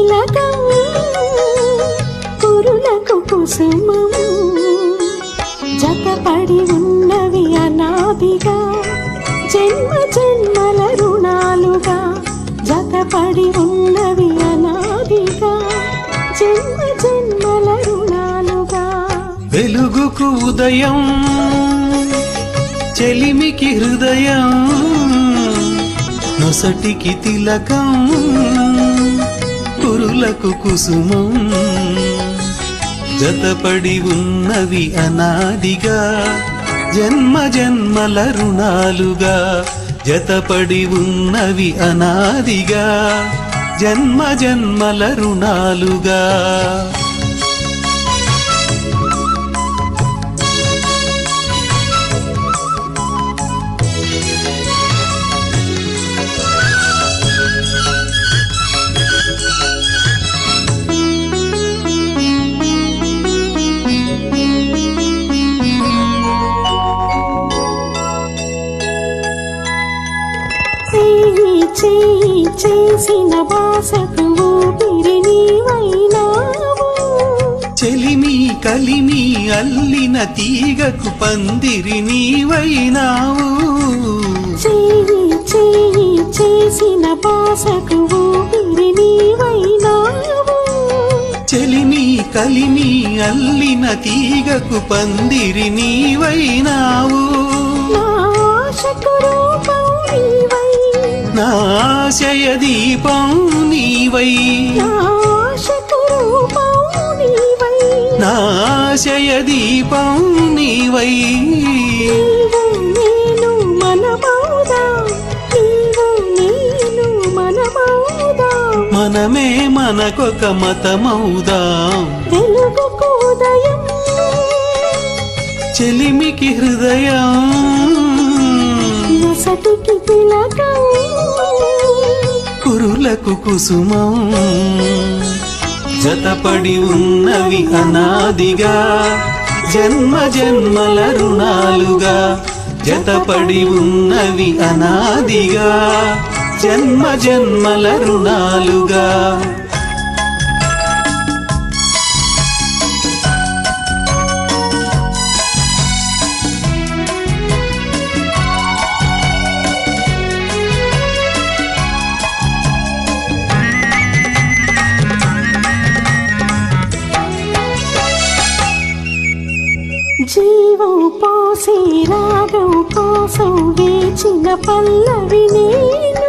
తిలకం కురులకు కుసుమం జతపడి ఉన్నవి అనాదిగా జన్మ జన్మల రుణాలుగా జతపడి ఉన్నవి అనాదిగా జన్మ జన్మల రుణాలుగా వెలుగుకు ఉదయం చెలిమికి హృదయం నొసటికి తిలకం కురులకు కుసుమం జతపడి ఉన్నవి అనాదిగా జన్మ జన్మల రుణాలుగా జతపడి ఉన్నవి అనాదిగా జన్మ జన్మల రుణాలుగా చేయి చేసిన బాసకు ఊపిరి నీవైనావు చెలిమి కలిమి అల్లిన తీగకు పందిరి నీవైనావు చేయి చేయి చేసిన బాసకు ఊపిరి నీవైనావు చెలిమి కలిమి అల్లిన తీగకు పందిరి నీవైనావు నాశయ దీపం నీవై నాశయ దీపం నీవై నేను మనమౌదా నేను మనమౌదా మనమే మనకొక మతమౌదాం వెలుగుకు ఉదయం చెలిమికి హృదయం నొసటికి తిలకం కురులకు కుసుమం జతపడి ఉన్నవి అనాదిగా జన్మ జన్మల రుణాలుగా జతపడి ఉన్నవి అనాదిగా జన్మ జన్మల రుణాలుగా జీవం పోసి రాగం కోసం వేచిన పల్లవి నేను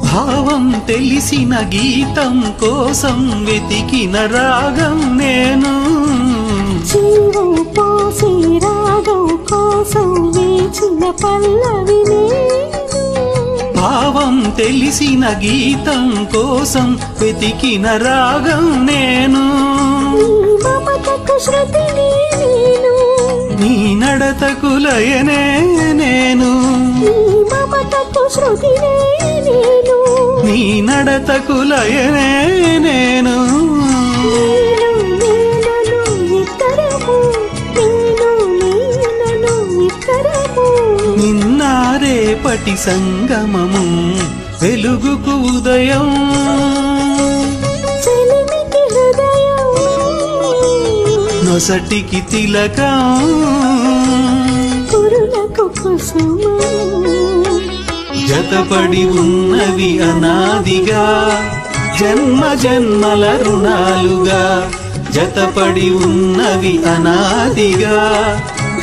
భావం తెలిసిన గీతం కోసం వెతికిన రాగం నేను జీవం పోసి రాగం కోసం వేచిన పల్లవి నేను భావం తెలిసిన గీతం కోసం వెతికిన రాగం నేను మమతకు శృతిని నేను నీ నడతకు లయనే నేను మమతకు శృతిని నేను నీ నడతకు లయనే నేను నిన్నారేపటి సంగమము వెలుగుకు ఉదయం చెలిమికి హృదయం నొసటికి తిలకం కురులకు కుసుమం జతపడి ఉన్నవి అనాదిగా జన్మ జన్మల రుణాలుగా జతపడి ఉన్నవి అనాదిగా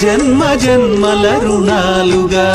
జన్మ జన్మల రుణాలుగా